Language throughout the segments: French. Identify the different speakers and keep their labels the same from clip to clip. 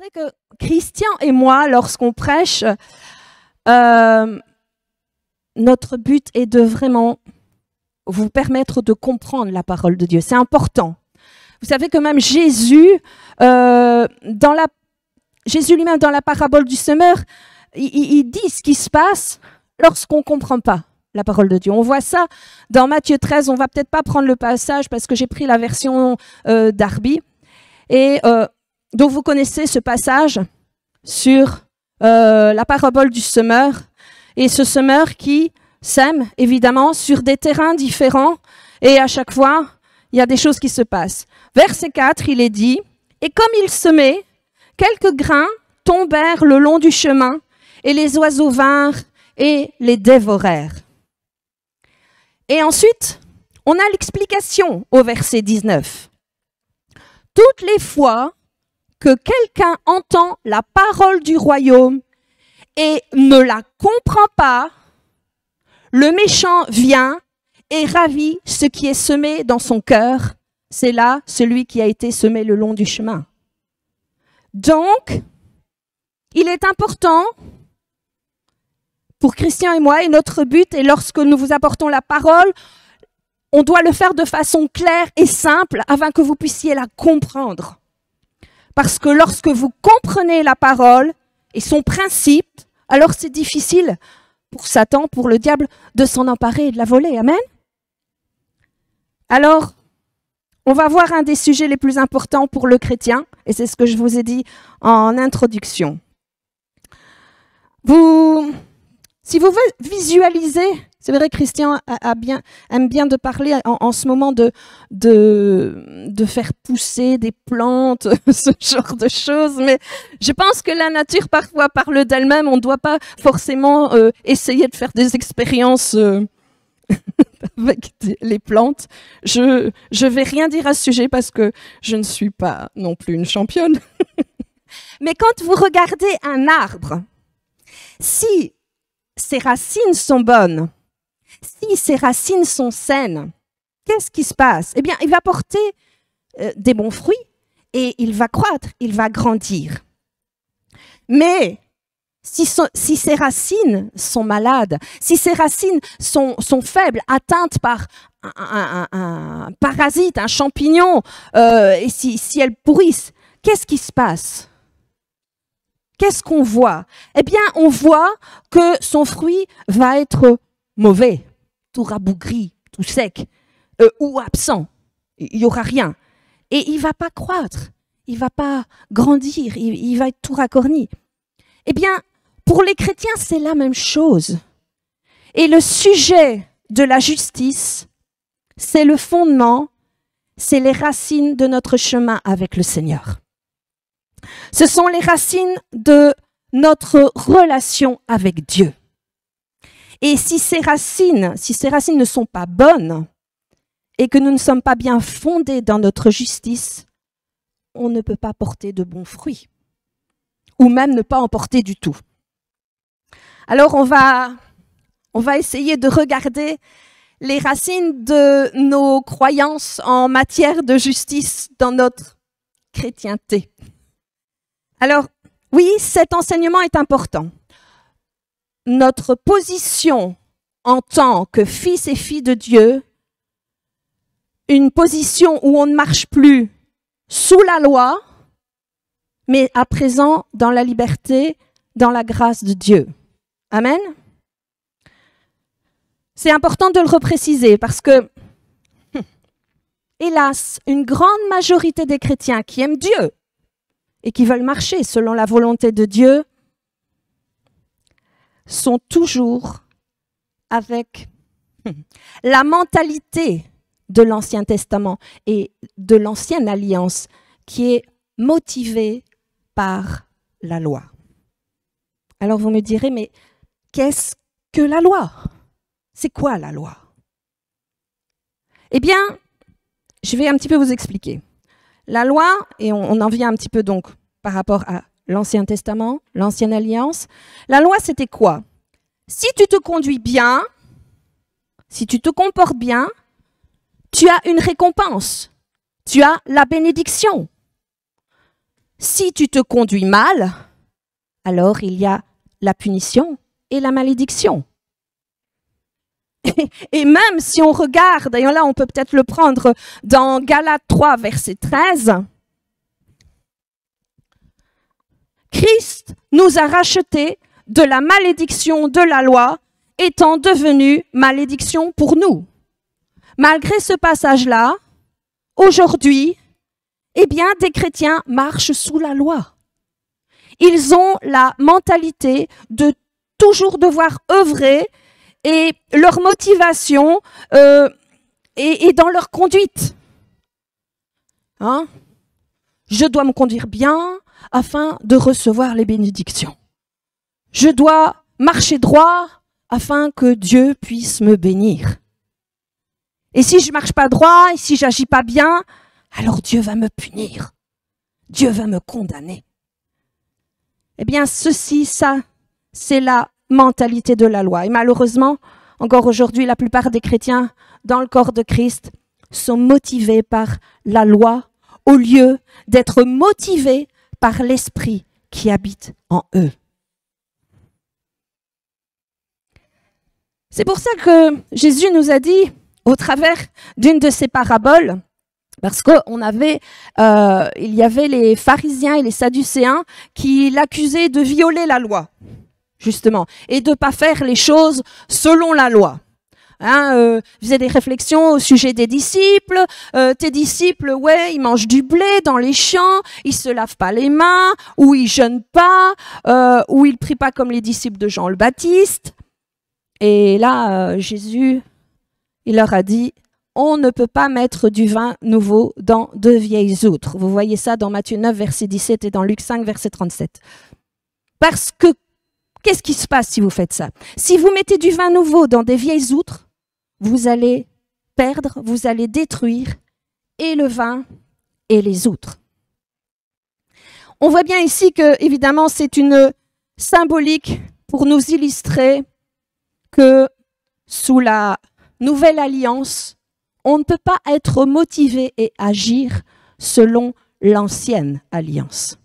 Speaker 1: vrai que Christian et moi, lorsqu'on prêche, notre but est de vraiment vous permettre de comprendre la parole de Dieu. C'est important. Vous savez que même Jésus lui-même, dans la parabole du semeur, il dit ce qui se passe lorsqu'on ne comprend pas la parole de Dieu. On voit ça dans Matthieu 13. On ne va peut-être pas prendre le passage parce que j'ai pris la version Darby. Et donc, vous connaissez ce passage sur la parabole du semeur. Et ce semeur qui sème, évidemment, sur des terrains différents. Et à chaque fois, il y a des choses qui se passent. Verset 4, il est dit, « Et comme il semait, quelques grains tombèrent le long du chemin, et les oiseaux vinrent et les dévorèrent. » Et ensuite, on a l'explication au verset 19. « Toutes les fois que quelqu'un entend la parole du royaume et ne la comprend pas, le méchant vient et ravit ce qui est semé dans son cœur. C'est là celui qui a été semé le long du chemin. » Donc, il est important pour Christian et moi, et notre but est lorsque nous vous apportons la parole, on doit le faire de façon claire et simple afin que vous puissiez la comprendre. Parce que lorsque vous comprenez la parole et son principe, alors c'est difficile pour Satan, pour le diable, de s'en emparer et de la voler. Amen. Alors, on va voir un des sujets les plus importants pour le chrétien, et c'est ce que je vous ai dit en introduction. Si vous visualisez, c'est vrai que Christian aime bien de parler en ce moment de faire pousser des plantes, ce genre de choses, mais je pense que la nature parfois parle d'elle-même, on ne doit pas forcément essayer de faire des expériences avec les plantes. Je vais rien dire à ce sujet parce que je ne suis pas non plus une championne. Mais quand vous regardez un arbre, si ses racines sont bonnes, si ses racines sont saines, qu'est-ce qui se passe? Eh bien, il va porter des bons fruits et il va croître, il va grandir. Mais si ses racines sont malades, si ses racines sont faibles, atteintes par un parasite, un champignon, et si elles pourrissent, qu'est-ce qui se passe? Qu'est-ce qu'on voit? Eh bien, on voit que son fruit va être mauvais, tout rabougri, tout sec, ou absent. Il n'y aura rien. Et il ne va pas croître, il ne va pas grandir, il va être tout racorni. Eh bien, pour les chrétiens, c'est la même chose. Et le sujet de la justice, c'est le fondement, c'est les racines de notre chemin avec le Seigneur. Ce sont les racines de notre relation avec Dieu. Et si ces racines ne sont pas bonnes et que nous ne sommes pas bien fondés dans notre justice, on ne peut pas porter de bons fruits, ou même ne pas en porter du tout. Alors on va essayer de regarder les racines de nos croyances en matière de justice dans notre chrétienté. Alors, oui, cet enseignement est important. Notre position en tant que fils et filles de Dieu, une position où on ne marche plus sous la loi, mais à présent dans la liberté, dans la grâce de Dieu. Amen. C'est important de le repréciser parce que, hélas, une grande majorité des chrétiens qui aiment Dieu et qui veulent marcher selon la volonté de Dieu sont toujours avec la mentalité de l'Ancien Testament et de l'Ancienne Alliance qui est motivée par la loi. Alors vous me direz, mais qu'est-ce que la loi? C'est quoi la loi? Eh bien, je vais un petit peu vous expliquer. La loi, et on en vient un petit peu donc par rapport à l'Ancien Testament, l'Ancienne Alliance. La loi, c'était quoi? Si tu te conduis bien, si tu te comportes bien, tu as une récompense, tu as la bénédiction. si tu te conduis mal, alors il y a la punition et la malédiction. Et même si on regarde, et là on peut peut-être le prendre dans Galates 3, verset 13, Christ nous a rachetés de la malédiction de la loi, étant devenu malédiction pour nous. Malgré ce passage-là, aujourd'hui, eh bien, des chrétiens marchent sous la loi. Ils ont la mentalité de toujours devoir œuvrer et leur motivation est dans leur conduite. Hein? Je dois me conduire bien afin de recevoir les bénédictions. Je dois marcher droit afin que Dieu puisse me bénir. Et si je ne marche pas droit, et si j'agis pas bien, alors Dieu va me punir. Dieu va me condamner. Eh bien, ça, c'est la mentalité de la loi. Et malheureusement, encore aujourd'hui, la plupart des chrétiens dans le corps de Christ sont motivés par la loi au lieu d'être motivés par l'Esprit qui habite en eux. C'est pour ça que Jésus nous a dit, au travers d'une de ses paraboles, parce il y avait les pharisiens et les sadducéens qui l'accusaient de violer la loi, justement, et de ne pas faire les choses selon la loi. Faisait des réflexions au sujet des disciples. Tes disciples, ouais, ils mangent du blé dans les champs, ils se lavent pas les mains, ou ils jeûnent pas, ou ils prient pas comme les disciples de Jean le Baptiste. Et là, Jésus, il leur a dit, on ne peut pas mettre du vin nouveau dans de vieilles outres. Vous voyez ça dans Matthieu 9, verset 17 et dans Luc 5, verset 37. Parce que, qu'est-ce qui se passe si vous faites ça? Si vous mettez du vin nouveau dans des vieilles outres, vous allez perdre, vous allez détruire et le vin et les outres. On voit bien ici que, évidemment, c'est une symbolique pour nous illustrer que sous la nouvelle alliance, on ne peut pas être motivé et agir selon l'ancienne alliance.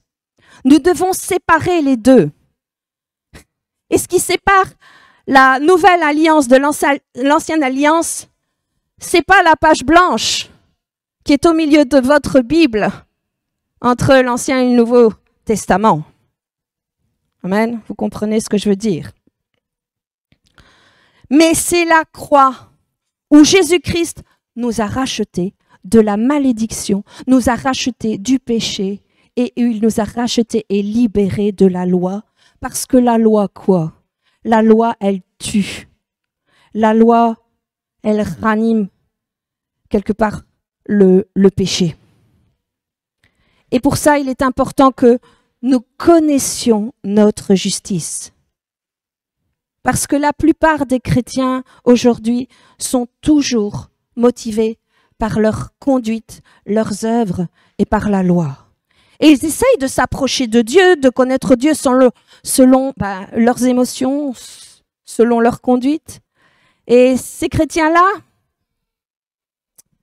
Speaker 1: Nous devons séparer les deux. Et ce qui sépare la nouvelle alliance de l'ancienne alliance, c'est pas la page blanche qui est au milieu de votre Bible entre l'Ancien et le Nouveau Testament. Amen. Vous comprenez ce que je veux dire? Mais c'est la croix où Jésus-Christ nous a rachetés de la malédiction, nous a rachetés du péché et il nous a rachetés et libérés de la loi. Parce que la loi, quoi? La loi, elle tue. La loi, elle ranime quelque part le péché. Et pour ça, il est important que nous connaissions notre justice. Parce que la plupart des chrétiens aujourd'hui sont toujours motivés par leur conduite, leurs œuvres et par la loi. Et ils essayent de s'approcher de Dieu, de connaître Dieu selon leurs émotions, selon leur conduite. Et ces chrétiens-là,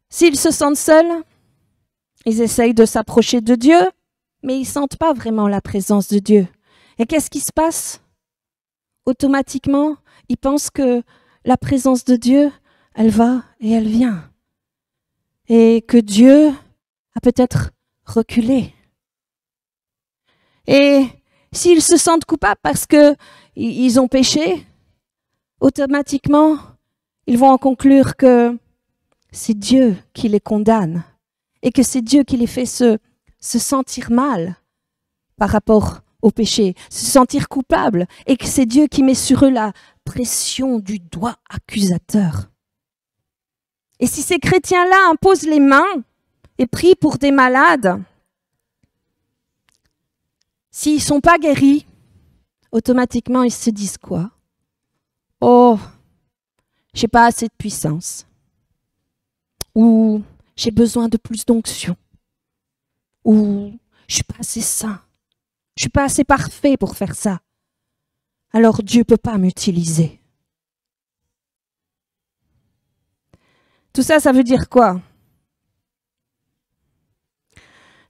Speaker 1: s'ils se sentent seuls, ils essayent de s'approcher de Dieu, mais ils ne sentent pas vraiment la présence de Dieu. Et qu'est-ce qui se passe? Automatiquement, ils pensent que la présence de Dieu, elle va et elle vient. Et que Dieu a peut-être reculé. Et s'ils se sentent coupables parce qu'ils ont péché, automatiquement, ils vont en conclure que c'est Dieu qui les condamne et que c'est Dieu qui les fait se sentir mal par rapport au péché, se sentir coupable et que c'est Dieu qui met sur eux la pression du doigt accusateur. Et si ces chrétiens-là imposent les mains et prient pour des malades, s'ils ne sont pas guéris, automatiquement ils se disent quoi? Oh, j'ai pas assez de puissance. Ou j'ai besoin de plus d'onction. Ou je suis pas assez saint. Je suis pas assez parfait pour faire ça. Alors Dieu peut pas m'utiliser. Tout ça, ça veut dire quoi?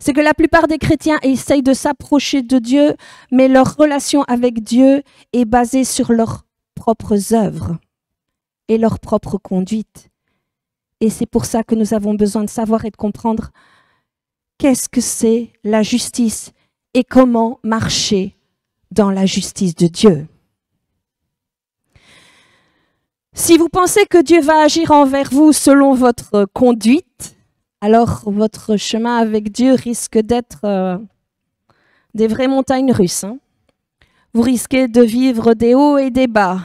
Speaker 1: c'est que la plupart des chrétiens essayent de s'approcher de Dieu, mais leur relation avec Dieu est basée sur leurs propres œuvres et leur propre conduite. Et c'est pour ça que nous avons besoin de savoir et de comprendre qu'est-ce que c'est la justice et comment marcher dans la justice de Dieu. Si vous pensez que Dieu va agir envers vous selon votre conduite, alors votre chemin avec Dieu risque d'être des vraies montagnes russes. Hein. Vous risquez de vivre des hauts et des bas.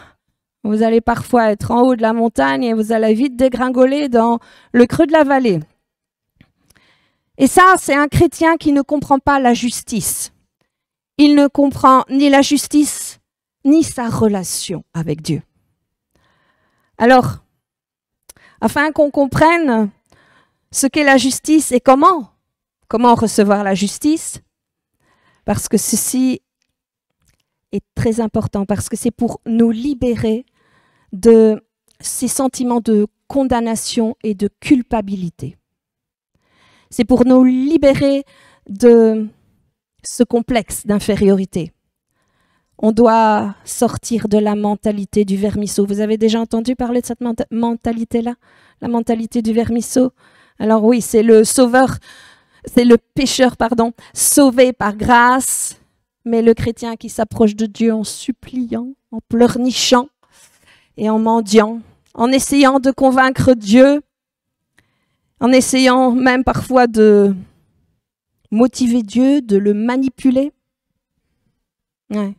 Speaker 1: Vous allez parfois être en haut de la montagne et vous allez vite dégringoler dans le creux de la vallée. Et ça, c'est un chrétien qui ne comprend pas la justice. Il ne comprend ni la justice, ni sa relation avec Dieu. Alors, afin qu'on comprenne ce qu'est la justice et comment recevoir la justice, parce que ceci est très important, parce que c'est pour nous libérer de ces sentiments de condamnation et de culpabilité. C'est pour nous libérer de ce complexe d'infériorité. On doit sortir de la mentalité du vermisseau. Vous avez déjà entendu parler de cette mentalité-là? La mentalité du vermisseau? Alors oui, c'est le pécheur, sauvé par grâce, mais le chrétien qui s'approche de Dieu en suppliant, en pleurnichant et en mendiant, en essayant de convaincre Dieu, en essayant même parfois de motiver Dieu, de le manipuler. Ouais.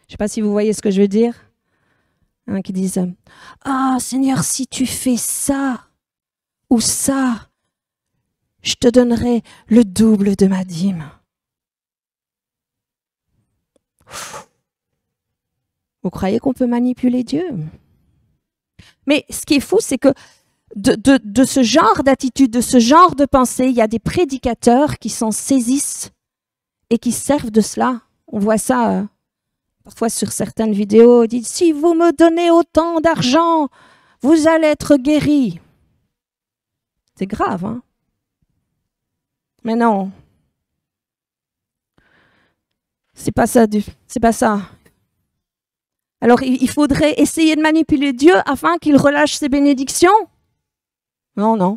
Speaker 1: Je ne sais pas si vous voyez ce que je veux dire. Qui disent « Ah, Seigneur, si tu fais ça ou ça, je te donnerai le double de ma dîme. » Vous croyez qu'on peut manipuler Dieu? Mais ce qui est fou, c'est que de ce genre d'attitude, de ce genre de pensée, il y a des prédicateurs qui s'en saisissent et qui servent de cela. On voit ça parfois sur certaines vidéos, ils disent « Si vous me donnez autant d'argent, vous allez être guéri. » C'est grave, hein? Mais non. C'est pas ça. C'est pas ça. Alors, il faudrait essayer de manipuler Dieu afin qu'il relâche ses bénédictions? Non, non.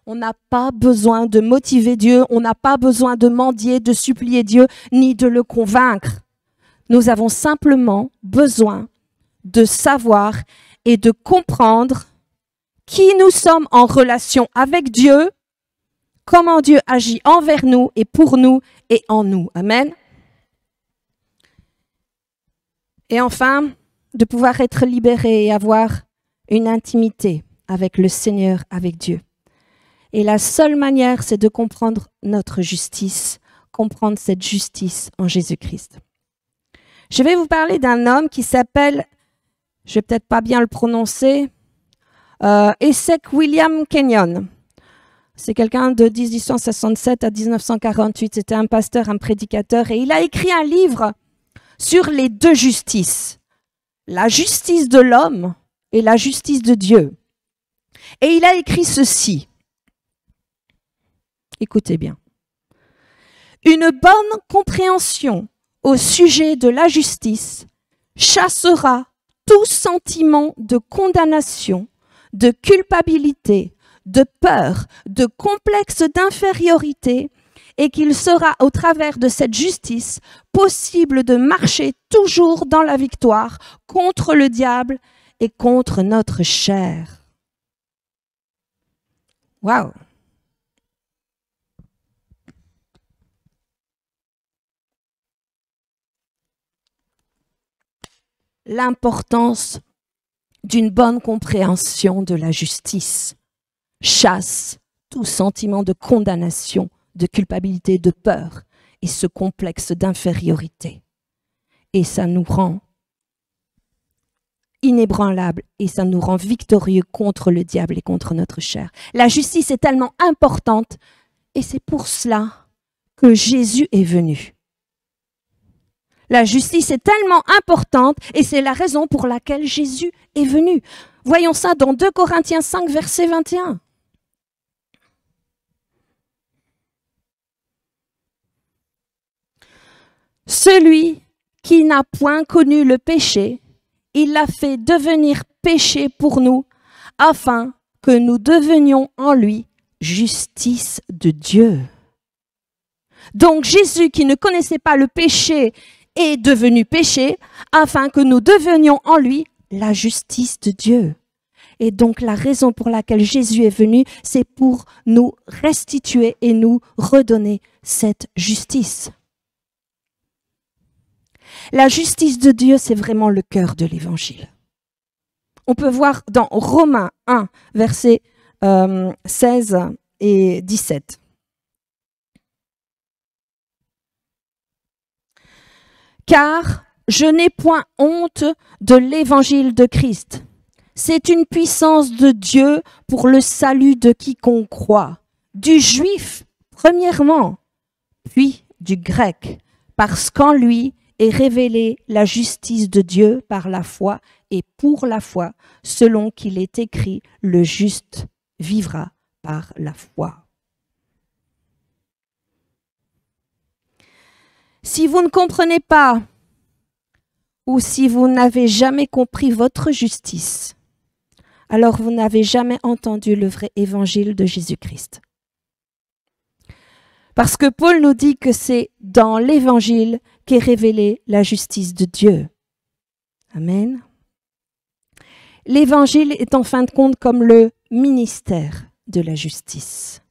Speaker 1: On n'a pas besoin de motiver Dieu, on n'a pas besoin de mendier, de supplier Dieu, ni de le convaincre. Nous avons simplement besoin de savoir et de comprendre qui nous sommes en relation avec Dieu, comment Dieu agit envers nous et pour nous et en nous. Amen. Et enfin, de pouvoir être libéré et avoir une intimité avec le Seigneur, avec Dieu. Et la seule manière, c'est de comprendre notre justice, comprendre cette justice en Jésus-Christ. Je vais vous parler d'un homme qui s'appelle, je vais peut-être pas bien le prononcer, Esek William Kenyon. C'est quelqu'un de 1867 à 1948. C'était un pasteur, un prédicateur, et il a écrit un livre sur les deux justices, la justice de l'homme et la justice de Dieu. Et il a écrit ceci. Écoutez bien. Une bonne compréhension au sujet de la justice chassera tout sentiment de condamnation, de culpabilité, de peur, de complexe d'infériorité, et qu'il sera au travers de cette justice possible de marcher toujours dans la victoire contre le diable et contre notre chair. Waouh! L'importance d'une bonne compréhension de la justice chasse tout sentiment de condamnation, de culpabilité, de peur et ce complexe d'infériorité. Et ça nous rend inébranlables et ça nous rend victorieux contre le diable et contre notre chair. La justice est tellement importante et c'est pour cela que Jésus est venu. La justice est tellement importante et c'est la raison pour laquelle Jésus est venu. Voyons ça dans 2 Corinthiens 5, verset 21. Celui qui n'a point connu le péché, il l'a fait devenir péché pour nous, afin que nous devenions en lui justice de Dieu. Donc Jésus, qui ne connaissait pas le péché, est devenu péché, afin que nous devenions en lui la justice de Dieu. Et donc la raison pour laquelle Jésus est venu, c'est pour nous restituer et nous redonner cette justice. La justice de Dieu, c'est vraiment le cœur de l'Évangile. On peut voir dans Romains 1, versets 16 et 17. Car je n'ai point honte de l'Évangile de Christ. C'est une puissance de Dieu pour le salut de quiconque croit, du juif premièrement, puis du grec, parce qu'en lui est révélée la justice de Dieu par la foi et pour la foi, selon qu'il est écrit, le juste vivra par la foi. Si vous ne comprenez pas ou si vous n'avez jamais compris votre justice, alors vous n'avez jamais entendu le vrai évangile de Jésus-Christ. Parce que Paul nous dit que c'est dans l'évangile qu'est révélée la justice de Dieu. Amen. L'évangile est en fin de compte comme le ministère de la justice.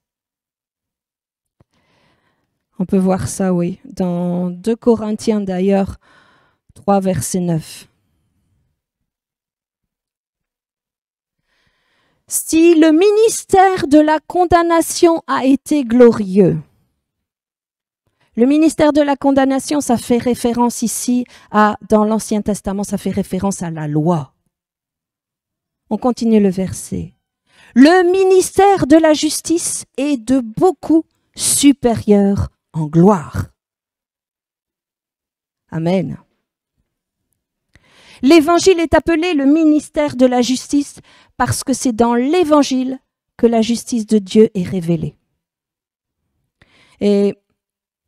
Speaker 1: On peut voir ça, oui, dans 2 Corinthiens d'ailleurs, 3 verset 9. Si le ministère de la condamnation a été glorieux, le ministère de la condamnation, ça fait référence ici dans l'Ancien Testament, ça fait référence à la loi. On continue le verset. Le ministère de la justice est de beaucoup supérieur en gloire. Amen. L'évangile est appelé le ministère de la justice parce que c'est dans l'évangile que la justice de Dieu est révélée. Et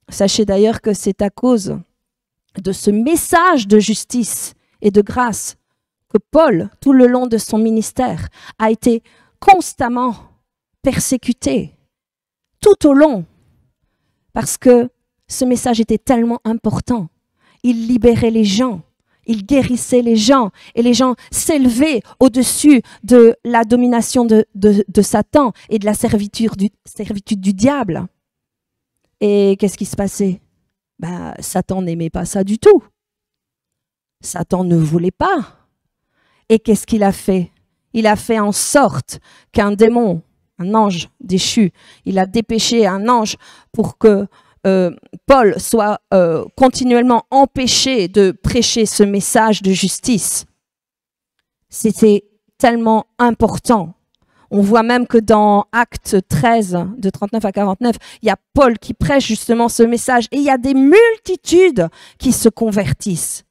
Speaker 1: sachez d'ailleurs que c'est à cause de ce message de justice et de grâce que Paul, tout le long de son ministère, a été constamment persécuté, tout au long, parce que ce message était tellement important. Il libérait les gens, il guérissait les gens, et les gens s'élevaient au-dessus de la domination de Satan et de la servitude du diable. Et qu'est-ce qui se passait? Satan n'aimait pas ça du tout. Satan ne voulait pas. Et qu'est-ce qu'il a fait? Il a fait en sorte qu'un démon, un ange déchu, il a dépêché un ange pour que Paul soit continuellement empêché de prêcher ce message de justice. C'était tellement important. On voit même que dans Actes 13, de 39 à 49, il y a Paul qui prêche justement ce message et il y a des multitudes qui se convertissent.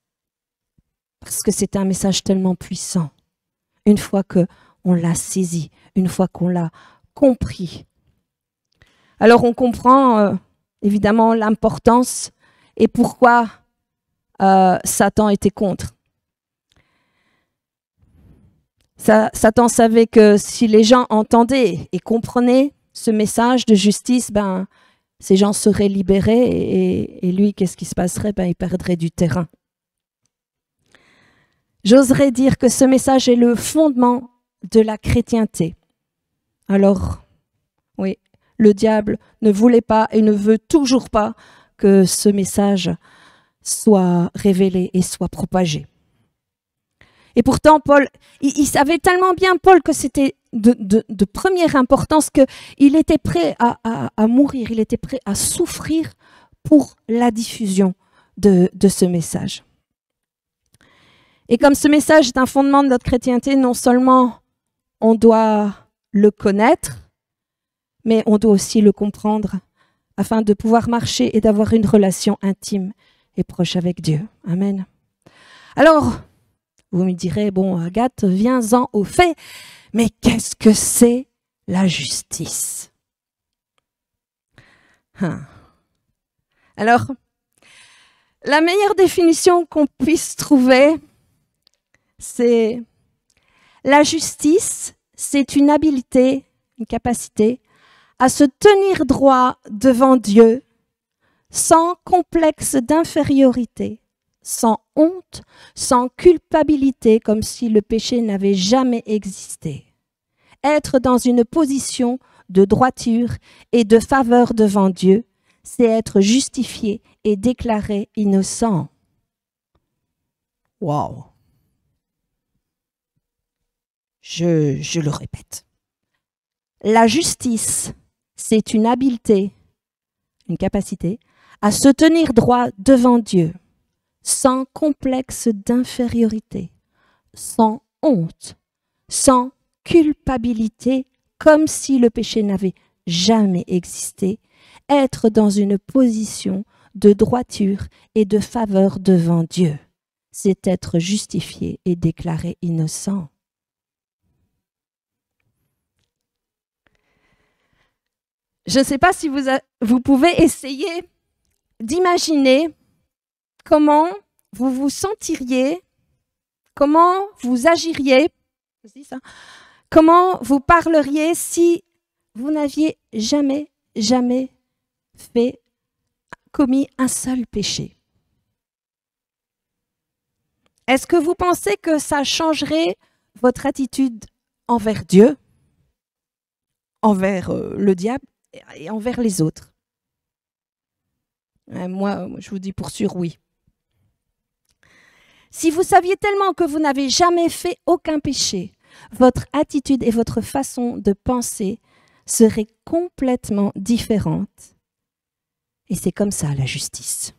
Speaker 1: Parce que c'est un message tellement puissant. Une fois qu'on l'a saisi, une fois qu'on l'a compris. Alors on comprend évidemment l'importance et pourquoi Satan était contre. Satan savait que si les gens entendaient et comprenaient ce message de justice, ces gens seraient libérés et lui, qu'est-ce qui se passerait? Il perdrait du terrain. J'oserais dire que ce message est le fondement de la chrétienté. Alors, oui, le diable ne voulait pas et ne veut toujours pas que ce message soit révélé et soit propagé. Et pourtant, Paul, il savait tellement bien, Paul, que c'était de première importance qu'il était prêt à mourir, il était prêt à souffrir pour la diffusion de ce message. Et comme ce message est un fondement de notre chrétienté, non seulement on doit le connaître, mais on doit aussi le comprendre afin de pouvoir marcher et d'avoir une relation intime et proche avec Dieu. Amen. Alors, vous me direz, bon, Agathe, viens-en au fait, mais qu'est-ce que c'est la justice? Alors, La meilleure définition qu'on puisse trouver, c'est la justice, c'est une habileté, une capacité à se tenir droit devant Dieu sans complexe d'infériorité, sans honte, sans culpabilité, comme si le péché n'avait jamais existé. Être dans une position de droiture et de faveur devant Dieu, c'est être justifié et déclaré innocent. Wow! Je le répète. La justice, c'est une habileté, une capacité à se tenir droit devant Dieu, sans complexe d'infériorité, sans honte, sans culpabilité, comme si le péché n'avait jamais existé, être dans une position de droiture et de faveur devant Dieu. C'est être justifié et déclaré innocent. Je ne sais pas si vous pouvez essayer d'imaginer comment vous vous sentiriez, comment vous agiriez, comment vous parleriez si vous n'aviez jamais commis un seul péché. Est-ce que vous pensez que ça changerait votre attitude envers Dieu, envers le diable et envers les autres? Moi, je vous dis pour sûr, oui. Si vous saviez tellement que vous n'avez jamais fait aucun péché, votre attitude et votre façon de penser seraient complètement différentes. Et c'est comme ça, la justice.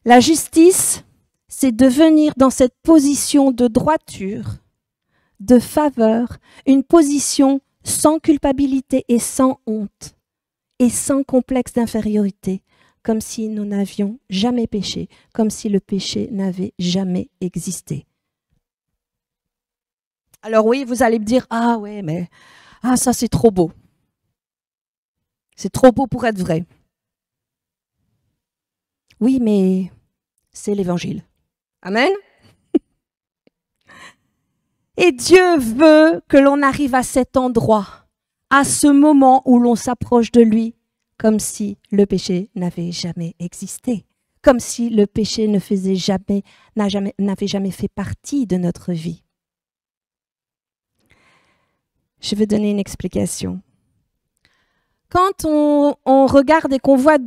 Speaker 1: La justice, c'est de venir dans cette position de droiture, de faveur, une position sans culpabilité et sans honte, et sans complexe d'infériorité, comme si nous n'avions jamais péché, comme si le péché n'avait jamais existé. Alors oui, vous allez me dire, ah ouais, mais ça c'est trop beau. C'est trop beau pour être vrai. Oui, mais c'est l'Évangile. Amen. Et Dieu veut que l'on arrive à cet endroit, à ce moment où l'on s'approche de lui, comme si le péché n'avait jamais existé, comme si le péché n'avait jamais fait partie de notre vie. Je vais donner une explication. Quand on regarde et qu'on voit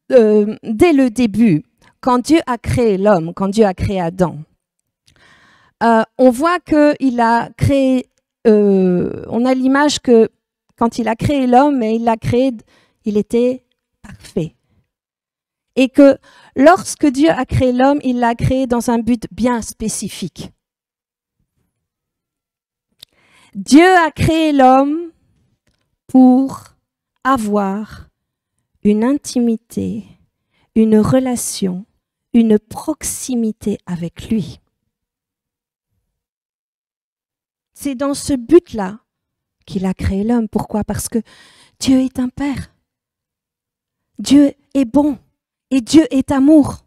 Speaker 1: dès le début, quand Dieu a créé l'homme, quand Dieu a créé Adam, on voit qu'il a créé, on a l'image que quand il a créé l'homme, il était parfait. Et que lorsque Dieu a créé l'homme, il l'a créé dans un but bien spécifique. Dieu a créé l'homme pour avoir une intimité, une relation, une proximité avec lui. C'est dans ce but-là qu'il a créé l'homme. Pourquoi? Parce que Dieu est un Père. Dieu est bon et Dieu est amour.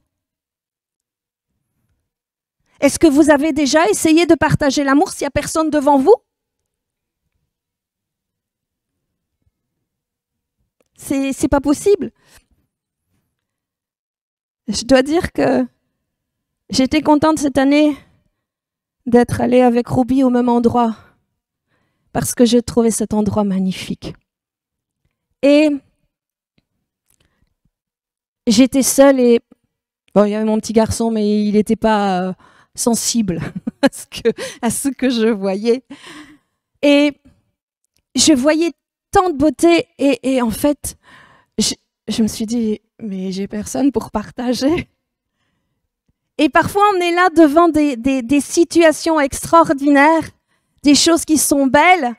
Speaker 1: Est-ce que vous avez déjà essayé de partager l'amour s'il n'y a personne devant vous? C'est pas possible. Je dois dire que j'étais contente cette année d'être allée avec Ruby au même endroit parce que j'ai trouvé cet endroit magnifique. Et j'étais seule et bon, il y avait mon petit garçon, mais il n'était pas sensible à ce que je voyais. Et je voyais tant de beauté et en fait, je me suis dit, mais j'ai personne pour partager. Et parfois, on est là devant des situations extraordinaires, des choses qui sont belles,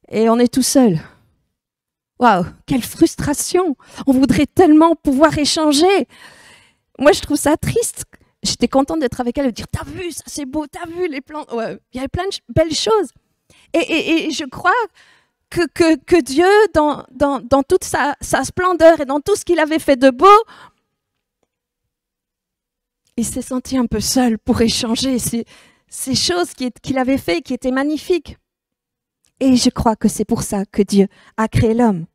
Speaker 1: et on est tout seul. Waouh, quelle frustration! On voudrait tellement pouvoir échanger. Moi, je trouve ça triste. J'étais contente d'être avec elle et de dire, t'as vu, ça c'est beau, t'as vu les plantes. Ouais, il y avait plein de belles choses. Et je crois que Dieu, dans toute sa splendeur et dans tout ce qu'il avait fait de beau, il s'est senti un peu seul pour échanger ces choses qu'il avait fait, qui étaient magnifiques. Et je crois que c'est pour ça que Dieu a créé l'homme,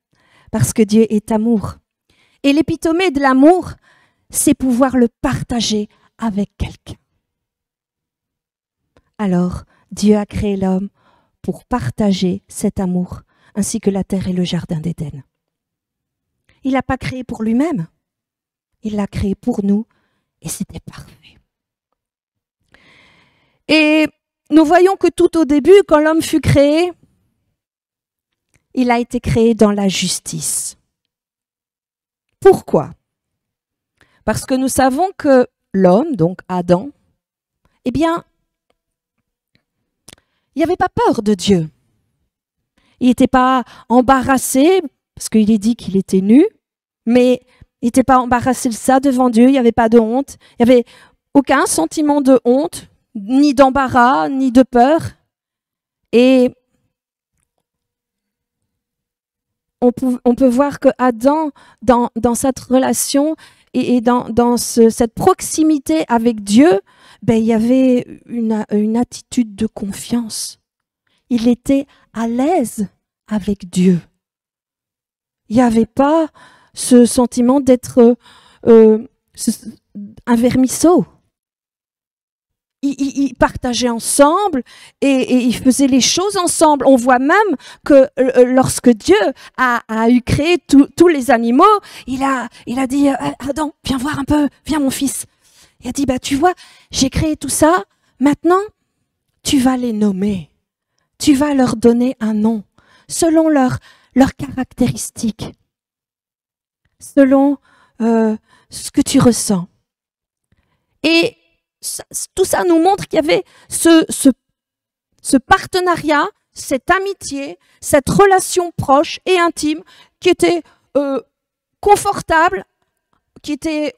Speaker 1: parce que Dieu est amour. Et l'épitome de l'amour, c'est pouvoir le partager avec quelqu'un. Alors, Dieu a créé l'homme pour partager cet amour, ainsi que la terre et le jardin d'Éden. Il l'a pas créé pour lui-même, il l'a créé pour nous, et c'était parfait. Et nous voyons que tout au début, quand l'homme fut créé, il a été créé dans la justice. Pourquoi? Parce que nous savons que l'homme, donc Adam, eh bien, il n'avait pas peur de Dieu. Il n'était pas embarrassé, parce qu'il est dit qu'il était nu, mais il n'était pas embarrassé de ça devant Dieu, il n'y avait pas de honte, il n'y avait aucun sentiment de honte, ni d'embarras, ni de peur. Et on peut voir que Adam, dans cette relation et dans cette proximité avec Dieu, ben, il y avait une attitude de confiance. Il était à l'aise avec Dieu. Il n'y avait pas ce sentiment d'être un vermisseau. Ils partageaient ensemble et ils faisaient les choses ensemble. On voit même que lorsque Dieu a eu créé tous les animaux, il a dit Adam, viens voir un peu, viens mon fils. Il a dit bah tu vois, j'ai créé tout ça. Maintenant, tu vas les nommer. Tu vas leur donner un nom selon leurs caractéristiques, selon ce que tu ressens. Et tout ça nous montre qu'il y avait ce partenariat, cette amitié, cette relation proche et intime qui était confortable, qui était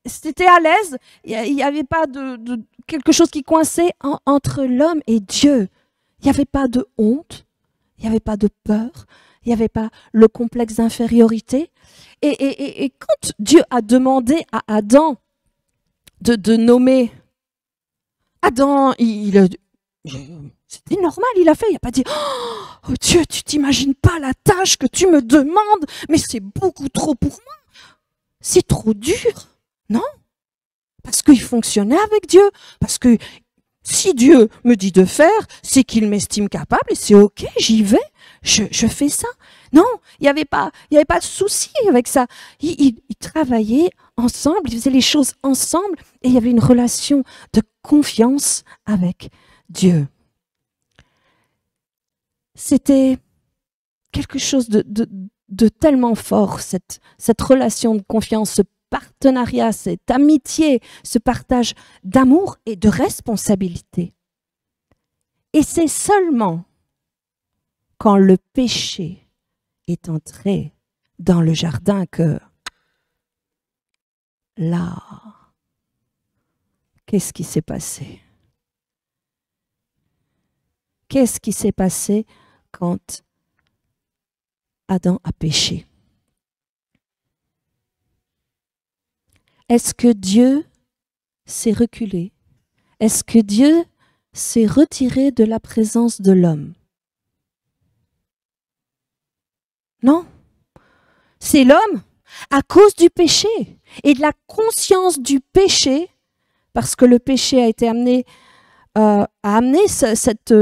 Speaker 1: c'était à l'aise. Il n'y avait pas de quelque chose qui coinçait entre l'homme et Dieu. Il n'y avait pas de honte, il n'y avait pas de peur, il n'y avait pas le complexe d'infériorité. Et quand Dieu a demandé à Adam de nommer Adam, c'était normal, il a fait, il n'a pas dit oh Dieu, tu t'imagines pas la tâche que tu me demandes, mais c'est beaucoup trop pour moi, c'est trop dur. Non, parce qu'il fonctionnait avec Dieu, parce que si Dieu me dit de faire, c'est qu'il m'estime capable et c'est ok, j'y vais, je fais ça. Non, il n'y avait pas de souci avec ça. Ils travaillaient ensemble, ils faisaient les choses ensemble et il y avait une relation de confiance avec Dieu. C'était quelque chose de tellement fort, cette relation de confiance, ce partenariat, cette amitié, ce partage d'amour et de responsabilité. Et c'est seulement quand le péché est entré dans le jardin que là, qu'est-ce qui s'est passé? Qu'est-ce qui s'est passé quand Adam a péché? Est-ce que Dieu s'est reculé? Est-ce que Dieu s'est retiré de la présence de l'homme? Non. C'est l'homme, à cause du péché et de la conscience du péché, parce que le péché a été amené cette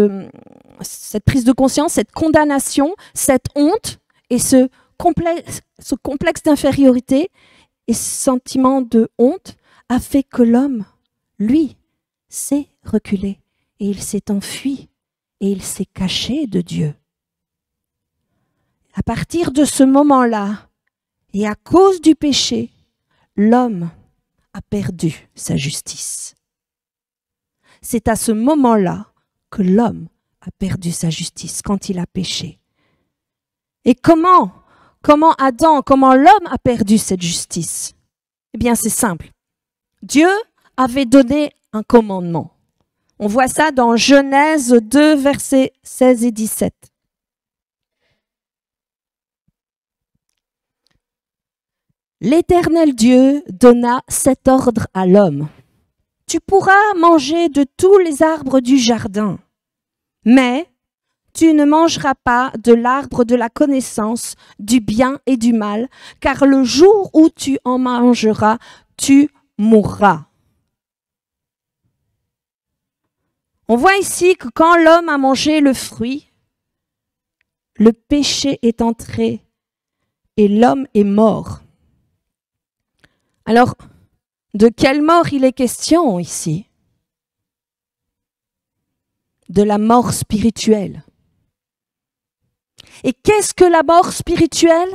Speaker 1: prise de conscience, cette condamnation, cette honte et ce complexe d'infériorité et ce sentiment de honte a fait que l'homme, lui, s'est reculé et il s'est enfui et il s'est caché de Dieu. À partir de ce moment-là, et à cause du péché, l'homme a perdu sa justice. C'est à ce moment-là que l'homme a perdu sa justice, quand il a péché. Et comment l'homme a perdu cette justice? Eh bien, c'est simple. Dieu avait donné un commandement. On voit ça dans Genèse 2, versets 16 et 17. l'Éternel Dieu donna cet ordre à l'homme. Tu pourras manger de tous les arbres du jardin, mais tu ne mangeras pas de l'arbre de la connaissance du bien et du mal, car le jour où tu en mangeras, tu mourras. On voit ici que quand l'homme a mangé le fruit, le péché est entré et l'homme est mort. Alors, de quelle mort il est question ici? De la mort spirituelle. Et qu'est-ce que la mort spirituelle?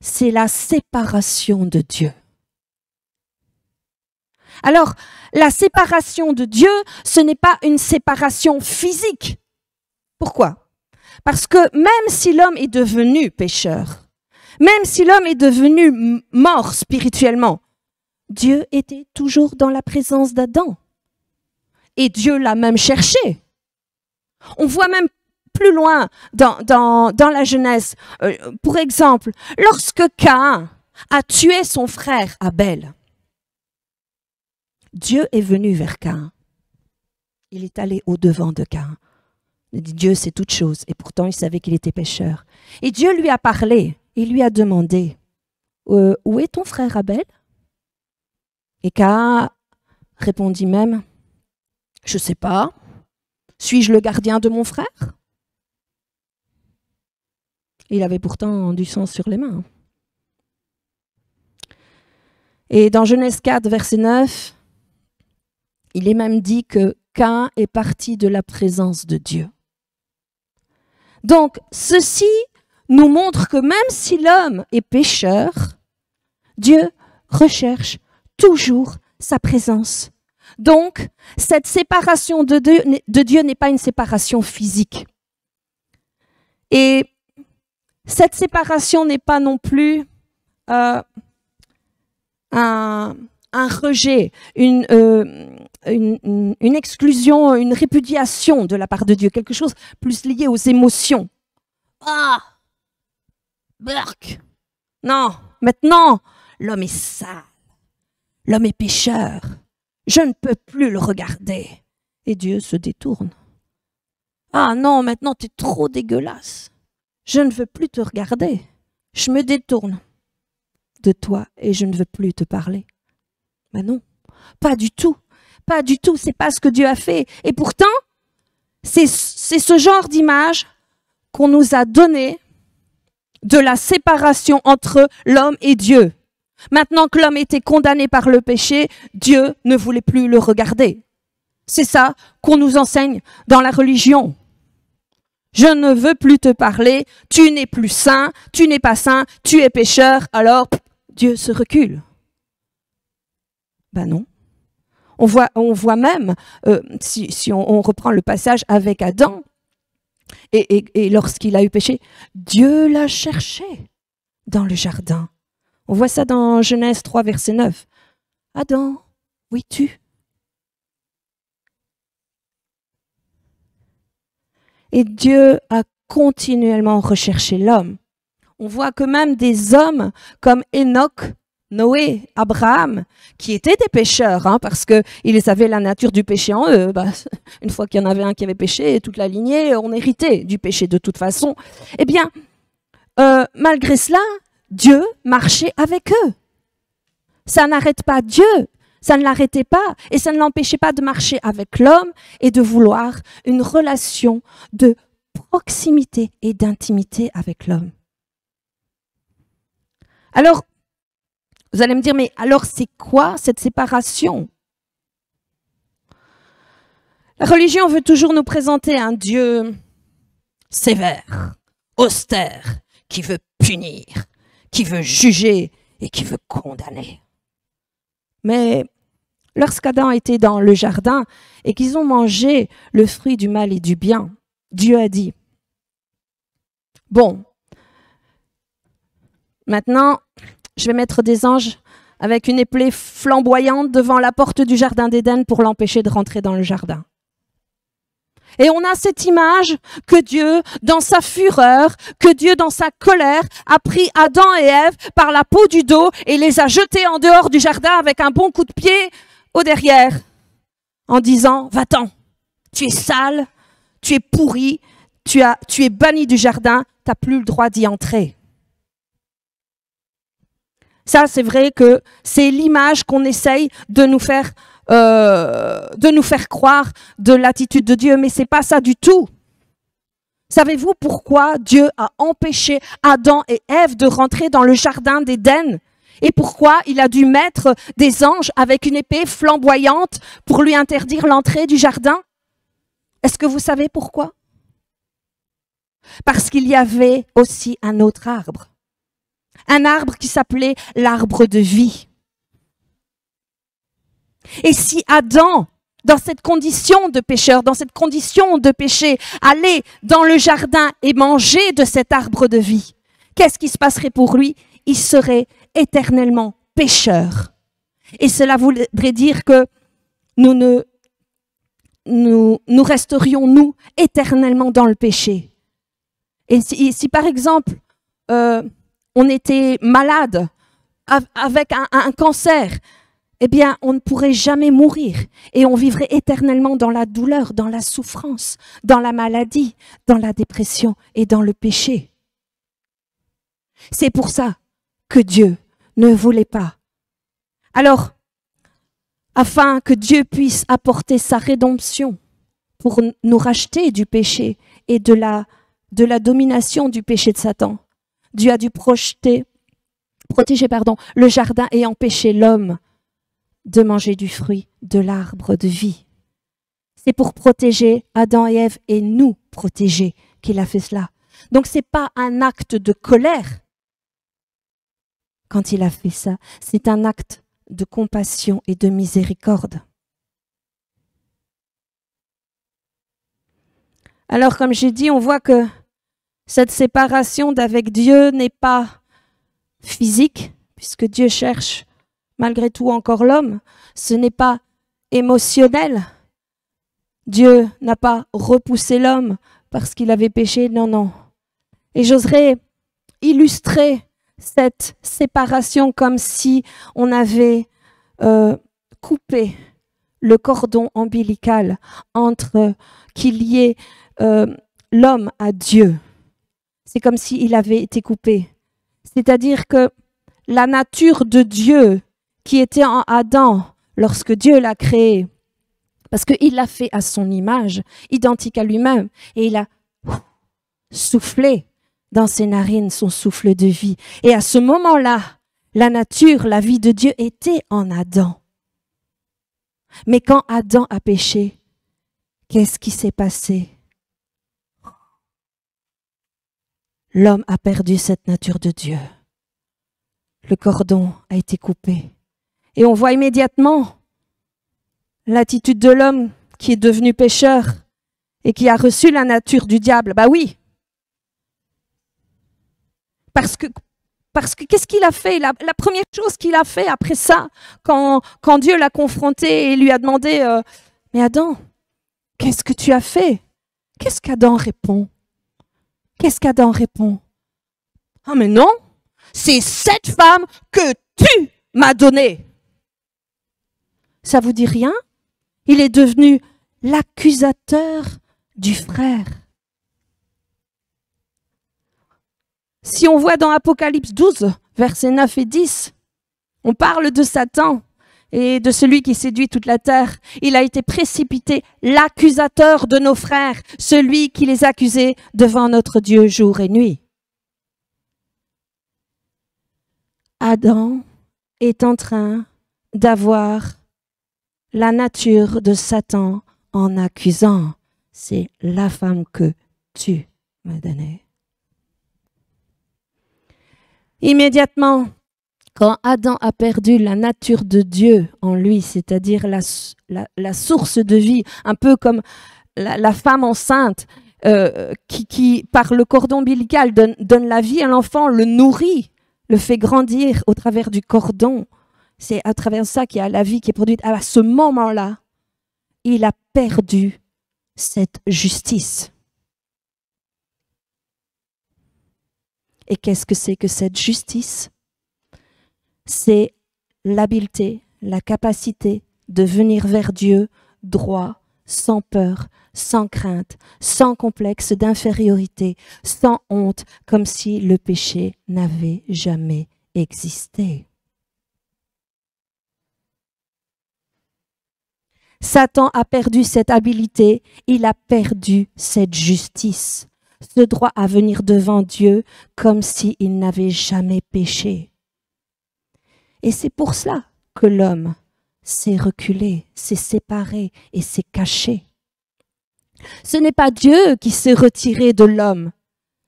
Speaker 1: C'est la séparation de Dieu. Alors, la séparation de Dieu, ce n'est pas une séparation physique. Pourquoi? Parce que même si l'homme est devenu pécheur, même si l'homme est devenu mort spirituellement, Dieu était toujours dans la présence d'Adam. Et Dieu l'a même cherché. On voit même plus loin dans la Genèse. Pour exemple, lorsque Caïn a tué son frère Abel, Dieu est venu vers Caïn. Il est allé au-devant de Caïn. Il dit, Dieu sait toutes choses. Et pourtant, il savait qu'il était pécheur. Et Dieu lui a parlé. Il lui a demandé, où est ton frère Abel? Et Caïn répondit même, je ne sais pas. Suis-je le gardien de mon frère? Il avait pourtant du sang sur les mains. Et dans Genèse 4, verset 9, il est même dit que Caïn est parti de la présence de Dieu. Donc, ceci nous montre que même si l'homme est pécheur, Dieu recherche toujours sa présence. Donc, cette séparation de Dieu n'est pas une séparation physique. Et cette séparation n'est pas non plus un rejet, une exclusion, une répudiation de la part de Dieu, quelque chose plus lié aux émotions. Ah, burk. Non, maintenant, l'homme est sale, l'homme est pécheur. Je ne peux plus le regarder. Et Dieu se détourne. Ah non, maintenant tu es trop dégueulasse. Je ne veux plus te regarder. Je me détourne de toi et je ne veux plus te parler. Mais non, pas du tout. Pas du tout, c'est pas ce que Dieu a fait. Et pourtant, c'est ce genre d'image qu'on nous a donné de la séparation entre l'homme et Dieu. Maintenant que l'homme était condamné par le péché, Dieu ne voulait plus le regarder. C'est ça qu'on nous enseigne dans la religion. Je ne veux plus te parler, tu n'es plus saint, tu n'es pas saint, tu es pécheur, alors Dieu se recule. Ben non. On voit même, si on reprend le passage avec Adam, et lorsqu'il a eu péché, Dieu l'a cherché dans le jardin. On voit ça dans Genèse 3, verset 9. Adam, où es-tu? Et Dieu a continuellement recherché l'homme. On voit que même des hommes comme Enoch, Noé, Abraham, qui étaient des pécheurs, parce qu'ils avaient la nature du péché en eux. Une fois qu'il y en avait un qui avait péché, toute la lignée, on héritait du péché de toute façon. Eh bien, malgré cela, Dieu marchait avec eux. Ça n'arrête pas Dieu, ça ne l'arrêtait pas et ça ne l'empêchait pas de marcher avec l'homme et de vouloir une relation de proximité et d'intimité avec l'homme. Alors, vous allez me dire, mais alors c'est quoi cette séparation? La religion veut toujours nous présenter un Dieu sévère, austère, qui veut punir, qui veut juger et qui veut condamner. Mais lorsqu'Adam était dans le jardin et qu'ils ont mangé le fruit du mal et du bien, Dieu a dit, bon, maintenant, je vais mettre des anges avec une épée flamboyante devant la porte du jardin d'Éden pour l'empêcher de rentrer dans le jardin. Et on a cette image que Dieu, dans sa fureur, que Dieu, dans sa colère, a pris Adam et Ève par la peau du dos et les a jetés en dehors du jardin avec un bon coup de pied au derrière, en disant, va-t'en, tu es sale, tu es pourri, tu es banni du jardin, tu n'as plus le droit d'y entrer. Ça, c'est vrai que c'est l'image qu'on essaye de nous faire croire de l'attitude de Dieu, mais c'est pas ça du tout. Savez-vous pourquoi Dieu a empêché Adam et Ève de rentrer dans le jardin d'Éden? Et pourquoi il a dû mettre des anges avec une épée flamboyante pour lui interdire l'entrée du jardin? Est-ce que vous savez pourquoi? Parce qu'il y avait aussi un autre arbre. Un arbre qui s'appelait l'arbre de vie. Et si Adam, dans cette condition de pécheur, dans cette condition de péché, allait dans le jardin et mangeait de cet arbre de vie, qu'est-ce qui se passerait pour lui? Il serait éternellement pécheur. Et cela voudrait dire que nous resterions, nous, éternellement dans le péché. Et si par exemple, on était malade avec un cancer, eh bien, on ne pourrait jamais mourir et on vivrait éternellement dans la douleur, dans la souffrance, dans la maladie, dans la dépression et dans le péché. C'est pour ça que Dieu ne voulait pas. Alors, afin que Dieu puisse apporter sa rédemption pour nous racheter du péché et de la domination du péché de Satan, Dieu a dû protéger le jardin et empêcher l'homme de manger du fruit de l'arbre de vie. C'est pour protéger Adam et Ève et nous protéger qu'il a fait cela. Donc ce n'est pas un acte de colère quand il a fait ça, c'est un acte de compassion et de miséricorde. Alors comme j'ai dit, on voit que cette séparation d'avec Dieu n'est pas physique, puisque Dieu cherche malgré tout encore l'homme. Ce n'est pas émotionnel. Dieu n'a pas repoussé l'homme parce qu'il avait péché, non, non. Et j'oserais illustrer cette séparation comme si on avait coupé le cordon ombilical entre qu'il y ait l'homme à Dieu. C'est comme s'il avait été coupé. C'est-à-dire que la nature de Dieu qui était en Adam lorsque Dieu l'a créé, parce qu'il l'a fait à son image, identique à lui-même, et il a soufflé dans ses narines son souffle de vie. Et à ce moment-là, la nature, la vie de Dieu était en Adam. Mais quand Adam a péché, qu'est-ce qui s'est passé? L'homme a perdu cette nature de Dieu. Le cordon a été coupé. Et on voit immédiatement l'attitude de l'homme qui est devenu pécheur et qui a reçu la nature du diable. Bah oui. Parce que qu'est-ce qu'il a fait? La première chose qu'il a fait après ça, quand Dieu l'a confronté et lui a demandé mais Adam, qu'est-ce que tu as fait? Qu'est-ce qu'Adam répond? Qu'est-ce qu'Adam répond? Ah mais non, c'est cette femme que tu m'as donnée. Ça vous dit rien? Il est devenu l'accusateur du frère. Si on voit dans Apocalypse 12, versets 9 et 10, on parle de Satan et de celui qui séduit toute la terre. Il a été précipité, l'accusateur de nos frères, celui qui les accusait devant notre Dieu jour et nuit. Adam est en train d'avoir la nature de Satan en accusant. C'est la femme que tu m'as donnée. Immédiatement, quand Adam a perdu la nature de Dieu en lui, c'est-à-dire la source de vie, un peu comme la femme enceinte qui, par le cordon ombilical, donne la vie à l'enfant, le nourrit, le fait grandir au travers du cordon. C'est à travers ça qu'il y a la vie qui est produite. À ce moment-là, il a perdu cette justice. Et qu'est-ce que c'est que cette justice? C'est l'habileté, la capacité de venir vers Dieu droit, sans peur, sans crainte, sans complexe d'infériorité, sans honte, comme si le péché n'avait jamais existé. Satan a perdu cette habilité, il a perdu cette justice, ce droit à venir devant Dieu comme s'il n'avait jamais péché. Et c'est pour cela que l'homme s'est reculé, s'est séparé et s'est caché. Ce n'est pas Dieu qui s'est retiré de l'homme,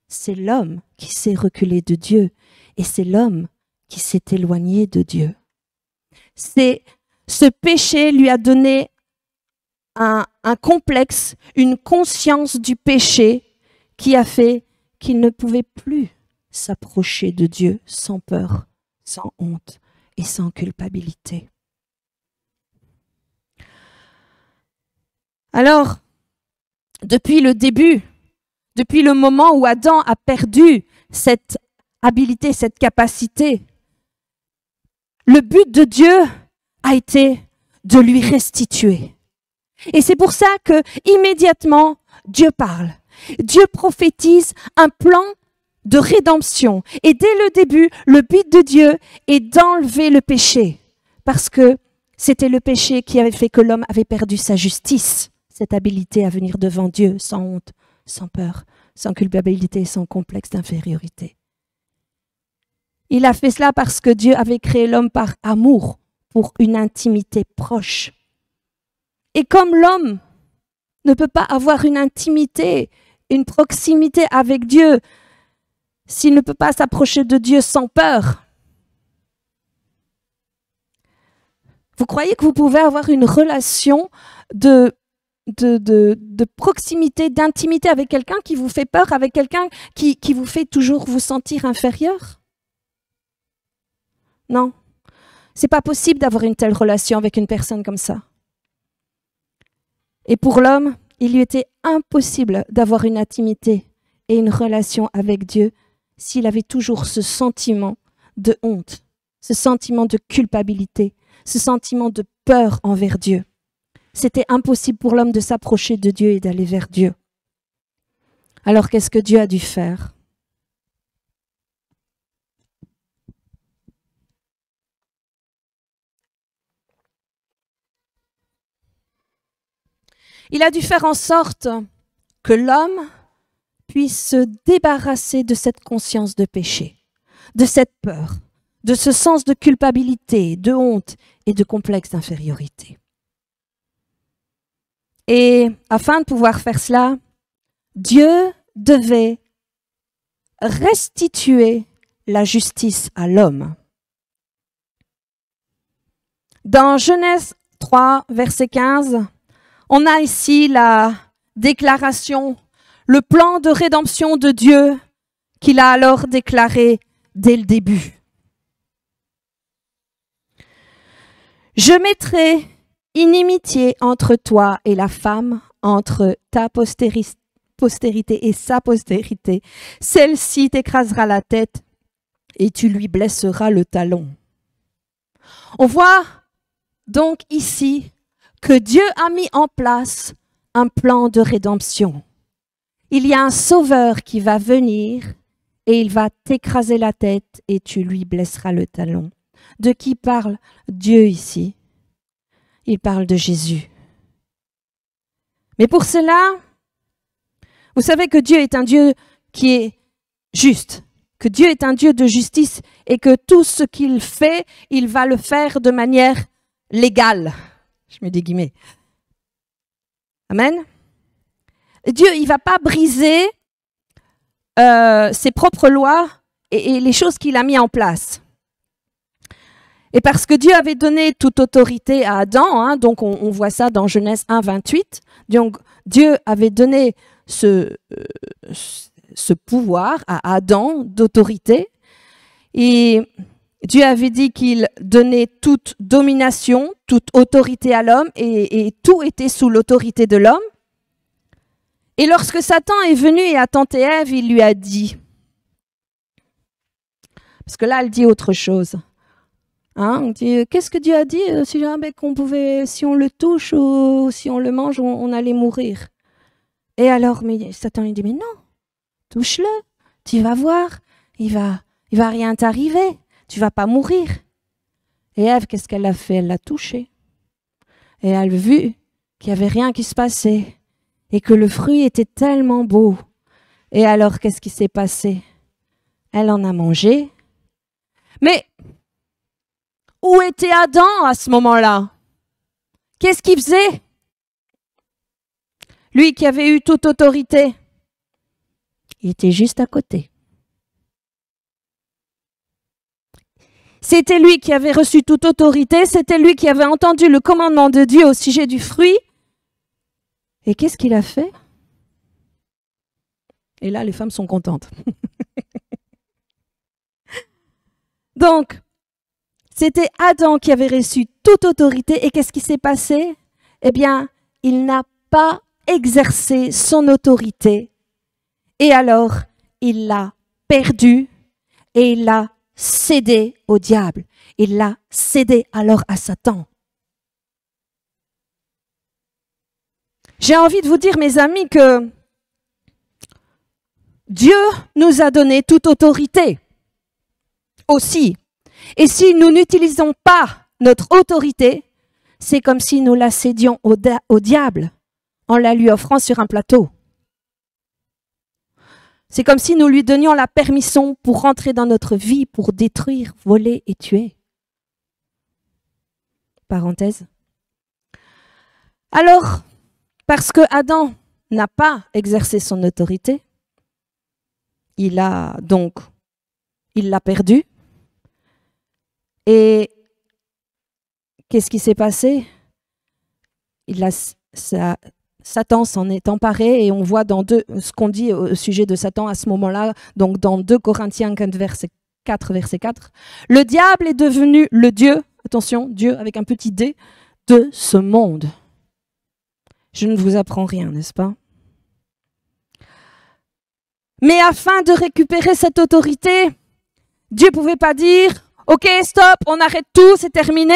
Speaker 1: c'est l'homme qui s'est reculé de Dieu et c'est l'homme qui s'est éloigné de Dieu. Ce péché lui a donné un complexe, une conscience du péché qui a fait qu'il ne pouvait plus s'approcher de Dieu sans peur, sans honte et sans culpabilité. Alors, depuis le début, depuis le moment où Adam a perdu cette habilité, cette capacité, le but de Dieu a été de lui restituer. Et c'est pour ça que immédiatement Dieu parle. Dieu prophétise un plan de rédemption. Et dès le début, le but de Dieu est d'enlever le péché. Parce que c'était le péché qui avait fait que l'homme avait perdu sa justice, cette habilité à venir devant Dieu sans honte, sans peur, sans culpabilité, sans complexe d'infériorité. Il a fait cela parce que Dieu avait créé l'homme par amour, pour une intimité proche. Et comme l'homme ne peut pas avoir une intimité, une proximité avec Dieu, s'il ne peut pas s'approcher de Dieu sans peur, vous croyez que vous pouvez avoir une relation de proximité, d'intimité avec quelqu'un qui vous fait peur, avec quelqu'un qui vous fait toujours vous sentir inférieur? Non, c'est pas possible d'avoir une telle relation avec une personne comme ça. Et pour l'homme, il lui était impossible d'avoir une intimité et une relation avec Dieu s'il avait toujours ce sentiment de honte, ce sentiment de culpabilité, ce sentiment de peur envers Dieu. C'était impossible pour l'homme de s'approcher de Dieu et d'aller vers Dieu. Alors qu'est-ce que Dieu a dû faire? Il a dû faire en sorte que l'homme puisse se débarrasser de cette conscience de péché, de cette peur, de ce sens de culpabilité, de honte et de complexe d'infériorité. Et afin de pouvoir faire cela, Dieu devait restituer la justice à l'homme. Dans Genèse 3, verset 15, on a ici la déclaration, le plan de rédemption de Dieu qu'il a alors déclaré dès le début. Je mettrai inimitié entre toi et la femme, entre ta postérité et sa postérité. Celle-ci t'écrasera la tête et tu lui blesseras le talon. On voit donc ici que Dieu a mis en place un plan de rédemption. Il y a un sauveur qui va venir et il va t'écraser la tête et tu lui blesseras le talon. De qui parle Dieu ici? Il parle de Jésus. Mais pour cela, vous savez que Dieu est un Dieu qui est juste, que Dieu est un Dieu de justice et que tout ce qu'il fait, il va le faire de manière légale. Je mets des guillemets. Amen. Dieu, il ne va pas briser ses propres lois et les choses qu'il a mis en place. Et parce que Dieu avait donné toute autorité à Adam, donc on voit ça dans Genèse 1, 28, donc Dieu avait donné ce pouvoir à Adam d'autorité, et Dieu avait dit qu'il donnait toute domination, toute autorité à l'homme, et tout était sous l'autorité de l'homme. Et lorsque Satan est venu et a tenté Ève, il lui a dit, parce que là, elle dit autre chose. Hein, on dit, qu'est-ce que Dieu a dit si on le touche ou si on le mange, on allait mourir. Et alors, mais Satan lui dit, mais non, touche-le, tu vas voir, il va rien t'arriver, tu vas pas mourir. Et Ève, qu'est-ce qu'elle a fait? Elle l'a touché. Et elle a vu qu'il n'y avait rien qui se passait et que le fruit était tellement beau. Et alors, qu'est-ce qui s'est passé? Elle en a mangé. Mais où était Adam à ce moment-là? Qu'est-ce qu'il faisait? Lui qui avait eu toute autorité, il était juste à côté. C'était lui qui avait reçu toute autorité, c'était lui qui avait entendu le commandement de Dieu au sujet du fruit. Et qu'est-ce qu'il a fait? Et là, les femmes sont contentes. Donc, c'était Adam qui avait reçu toute autorité. Et qu'est-ce qui s'est passé? Eh bien, il n'a pas exercé son autorité. Et alors, il l'a perdu et il l'a cédé au diable. Il l'a cédé alors à Satan. J'ai envie de vous dire, mes amis, que Dieu nous a donné toute autorité aussi. Et si nous n'utilisons pas notre autorité, c'est comme si nous la cédions au diable en la lui offrant sur un plateau. C'est comme si nous lui donnions la permission pour rentrer dans notre vie, pour détruire, voler et tuer. Parenthèse. Alors, parce que Adam n'a pas exercé son autorité, il l'a perdu. Et qu'est-ce qui s'est passé? Satan s'en est emparé et on voit ce qu'on dit au sujet de Satan à ce moment-là, donc dans 2 Corinthiens 4, verset 4. Le diable est devenu le Dieu, attention, Dieu avec un petit D, de ce monde. Je ne vous apprends rien, n'est-ce pas? Mais afin de récupérer cette autorité, Dieu ne pouvait pas dire « Ok, stop, on arrête tout, c'est terminé.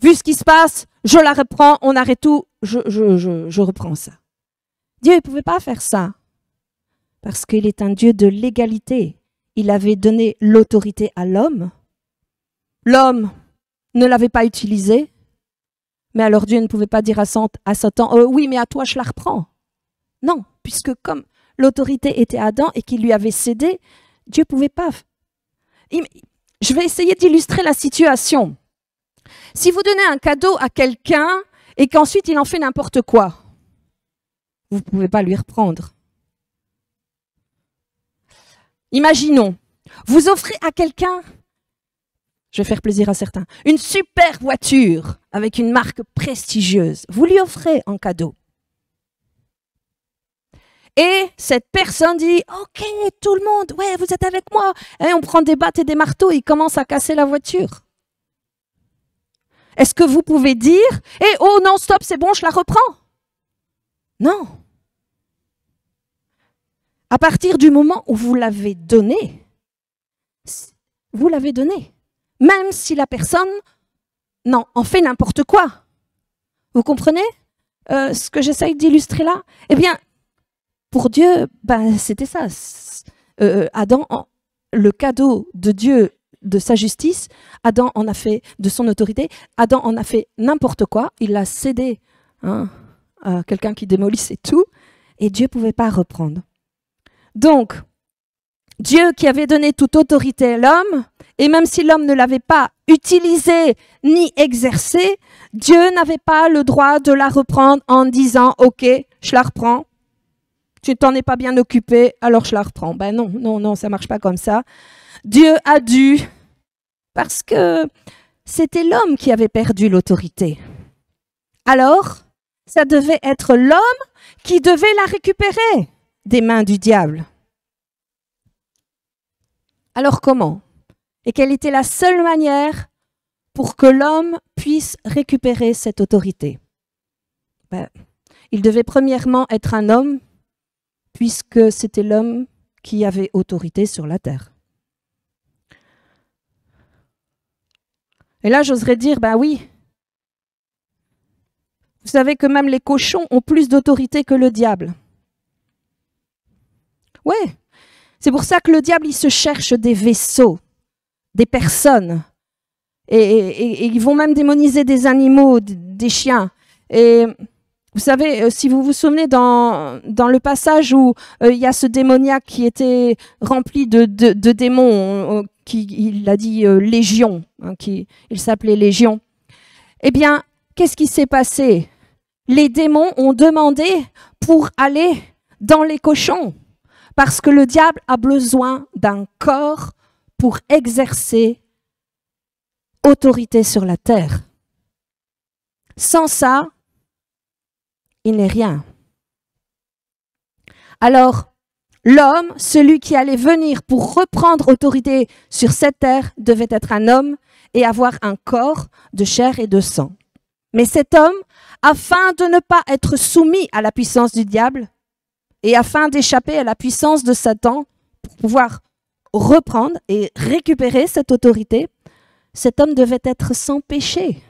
Speaker 1: Vu ce qui se passe, je la reprends, on arrête tout, je reprends ça. » Dieu ne pouvait pas faire ça parce qu'il est un Dieu de l'égalité. Il avait donné l'autorité à l'homme. L'homme ne l'avait pas utilisée. Mais alors Dieu ne pouvait pas dire à Satan, oui, mais à toi, je la reprends. Non, puisque comme l'autorité était à Adam et qu'il lui avait cédé, Dieu ne pouvait pas. Je vais essayer d'illustrer la situation. Si vous donnez un cadeau à quelqu'un et qu'ensuite il en fait n'importe quoi, vous ne pouvez pas lui reprendre. Imaginons, vous offrez à quelqu'un, je vais faire plaisir à certains, une super voiture avec une marque prestigieuse. Vous lui offrez en cadeau. Et cette personne dit, ok, tout le monde, ouais, vous êtes avec moi. Et on prend des battes et des marteaux et il commence à casser la voiture. Est-ce que vous pouvez dire, oh non, stop, c'est bon, je la reprends? Non. À partir du moment où vous l'avez donné, même si la personne en fait n'importe quoi. Vous comprenez ce que j'essaye d'illustrer là? Eh bien, pour Dieu, c'était ça. Adam, le cadeau de Dieu, de sa justice, Adam en a fait de son autorité. Adam en a fait n'importe quoi. Il l'a cédé à quelqu'un qui démolissait tout. Et Dieu ne pouvait pas reprendre. Donc, Dieu qui avait donné toute autorité à l'homme, et même si l'homme ne l'avait pas utilisée ni exercée, Dieu n'avait pas le droit de la reprendre en disant « Ok, je la reprends. Tu t'en es pas bien occupé, alors je la reprends. » Ben non, ça marche pas comme ça. Dieu a dû, parce que c'était l'homme qui avait perdu l'autorité. Alors, ça devait être l'homme qui devait la récupérer des mains du diable. Alors comment? Et quelle était la seule manière pour que l'homme puisse récupérer cette autorité? Il devait premièrement être un homme puisque c'était l'homme qui avait autorité sur la terre. Et là, j'oserais dire, ben oui, vous savez que même les cochons ont plus d'autorité que le diable. Ouais, c'est pour ça que le diable, il se cherche des vaisseaux, des personnes. Et ils vont même démoniser des animaux, des chiens. Et vous savez, si vous vous souvenez dans le passage où il y a ce démoniaque qui était rempli de démons, il a dit Légion, hein, il s'appelait Légion. Eh bien, qu'est-ce qui s'est passé? Les démons ont demandé pour aller dans les cochons, parce que le diable a besoin d'un corps pour exercer autorité sur la terre. Sans ça, il n'est rien. Alors, l'homme, celui qui allait venir pour reprendre autorité sur cette terre, devait être un homme et avoir un corps de chair et de sang. Mais cet homme, afin de ne pas être soumis à la puissance du diable et afin d'échapper à la puissance de Satan, pour pouvoir reprendre et récupérer cette autorité, cet homme devait être sans péché.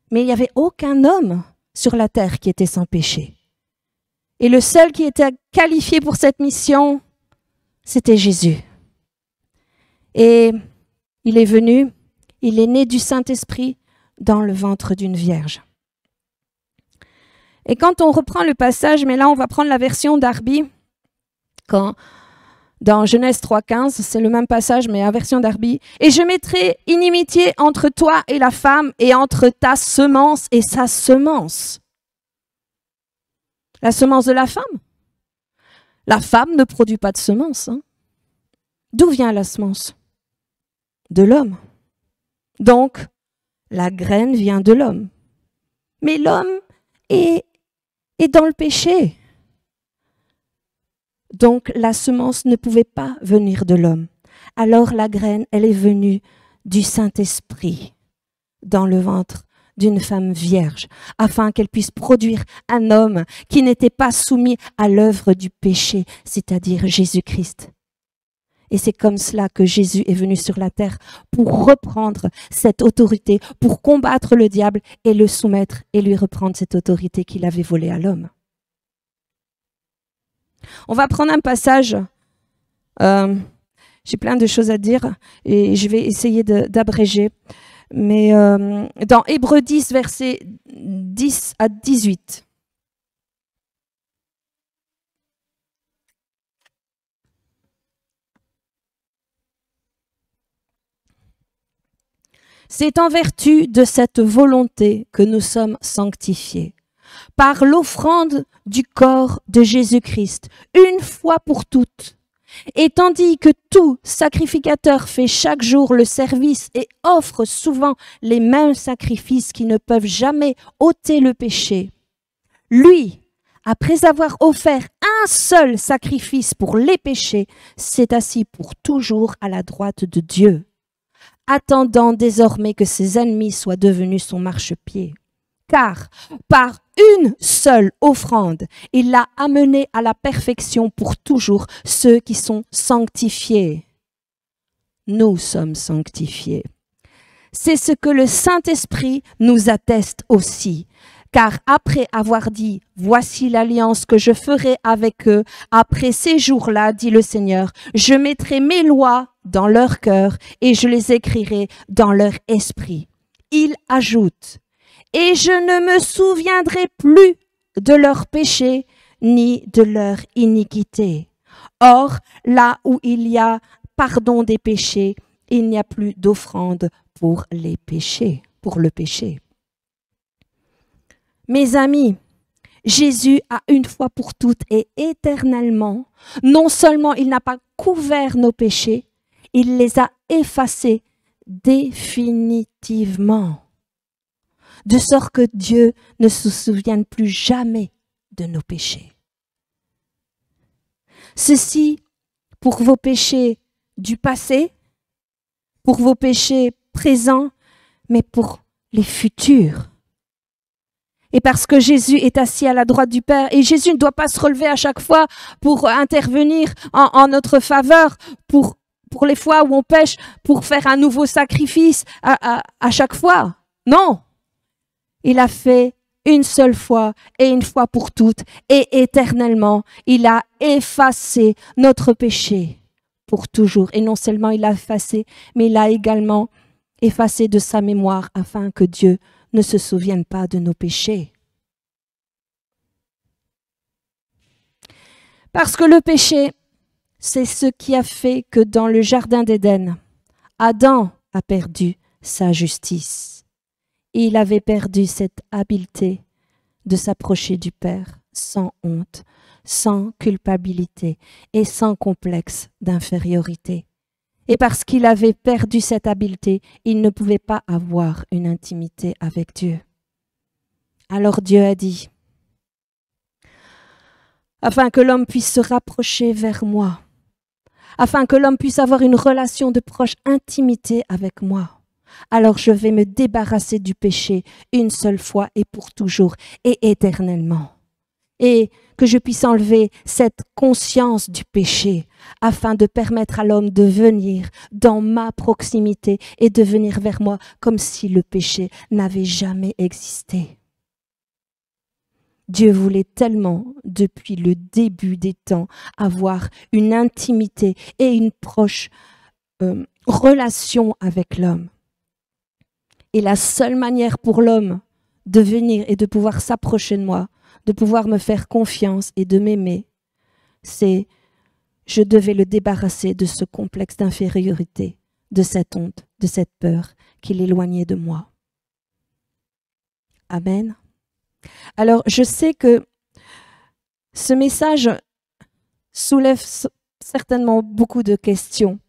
Speaker 1: Mais il n'y avait aucun homme sur la terre qui était sans péché. Et le seul qui était qualifié pour cette mission, c'était Jésus. Et il est venu, il est né du Saint-Esprit dans le ventre d'une vierge. Et quand on reprend le passage, mais là on va prendre la version Darby, dans Genèse 3,15, c'est le même passage, mais en version Darby. « Et je mettrai inimitié entre toi et la femme, et entre ta semence et sa semence. » La semence de la femme? La femme ne produit pas de semence. Hein. D'où vient la semence? De l'homme. Donc, la graine vient de l'homme. Mais l'homme est dans le péché. Donc, la semence ne pouvait pas venir de l'homme. Alors, la graine, elle est venue du Saint-Esprit dans le ventre d'une femme vierge, afin qu'elle puisse produire un homme qui n'était pas soumis à l'œuvre du péché, c'est-à-dire Jésus-Christ. Et c'est comme cela que Jésus est venu sur la terre pour reprendre cette autorité, pour combattre le diable et le soumettre et lui reprendre cette autorité qu'il avait volée à l'homme. On va prendre un passage, j'ai plein de choses à dire et je vais essayer d'abréger, mais dans Hébreux 10, versets 10 à 18. C'est en vertu de cette volonté que nous sommes sanctifiés, par l'offrande du corps de Jésus-Christ, une fois pour toutes. Et tandis que tout sacrificateur fait chaque jour le service et offre souvent les mêmes sacrifices qui ne peuvent jamais ôter le péché, lui, après avoir offert un seul sacrifice pour les péchés, s'est assis pour toujours à la droite de Dieu, attendant désormais que ses ennemis soient devenus son marchepied. Car par une seule offrande, il l'a amené à la perfection pour toujours ceux qui sont sanctifiés. Nous sommes sanctifiés. C'est ce que le Saint-Esprit nous atteste aussi. Car après avoir dit « Voici l'alliance que je ferai avec eux, après ces jours-là, dit le Seigneur, je mettrai mes lois dans leur cœur et je les écrirai dans leur esprit. » Il ajoute « Et je ne me souviendrai plus de leurs péchés ni de leur iniquité. Or, là où il y a pardon des péchés, il n'y a plus d'offrande pour les péchés, pour le péché. » Mes amis, Jésus a une fois pour toutes et éternellement, non seulement il n'a pas couvert nos péchés, il les a effacés définitivement, de sorte que Dieu ne se souvienne plus jamais de nos péchés. Ceci pour vos péchés du passé, pour vos péchés présents, mais pour les futurs. Et parce que Jésus est assis à la droite du Père, et Jésus ne doit pas se relever à chaque fois pour intervenir en notre faveur, pour les fois où on pêche, pour faire un nouveau sacrifice à chaque fois. Non, il a fait une seule fois et une fois pour toutes, et éternellement, il a effacé notre péché pour toujours. Et non seulement il l'a effacé, mais il l'a également effacé de sa mémoire afin que Dieu ne se souvienne pas de nos péchés. Parce que le péché, c'est ce qui a fait que dans le jardin d'Éden, Adam a perdu sa justice. Et il avait perdu cette habileté de s'approcher du Père sans honte, sans culpabilité et sans complexe d'infériorité. Et parce qu'il avait perdu cette habileté, il ne pouvait pas avoir une intimité avec Dieu. Alors Dieu a dit, afin que l'homme puisse se rapprocher vers moi, afin que l'homme puisse avoir une relation de proche intimité avec moi, alors je vais me débarrasser du péché une seule fois et pour toujours et éternellement. Et que je puisse enlever cette conscience du péché afin de permettre à l'homme de venir dans ma proximité et de venir vers moi comme si le péché n'avait jamais existé. Dieu voulait tellement, depuis le début des temps, avoir une intimité et une proche relation avec l'homme. Et la seule manière pour l'homme de venir et de pouvoir s'approcher de moi, de pouvoir me faire confiance et de m'aimer, c'est je devais le débarrasser de ce complexe d'infériorité, de cette honte, de cette peur qui l'éloignait de moi. Amen. Alors, je sais que ce message soulève certainement beaucoup de questions.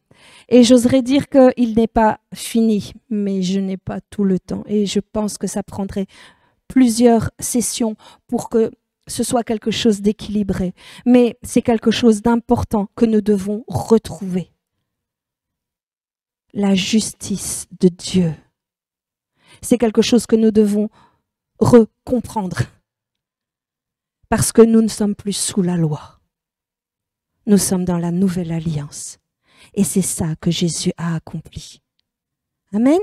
Speaker 1: Et j'oserais dire qu'il n'est pas fini, mais je n'ai pas tout le temps. Et je pense que ça prendrait plusieurs sessions pour que ce soit quelque chose d'équilibré. Mais c'est quelque chose d'important que nous devons retrouver. La justice de Dieu. C'est quelque chose que nous devons recomprendre. Parce que nous ne sommes plus sous la loi. Nous sommes dans la nouvelle alliance. Et c'est ça que Jésus a accompli. Amen.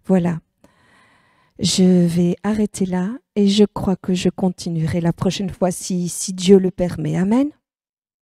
Speaker 1: Voilà. Je vais arrêter là et je crois que je continuerai la prochaine fois si Dieu le permet. Amen.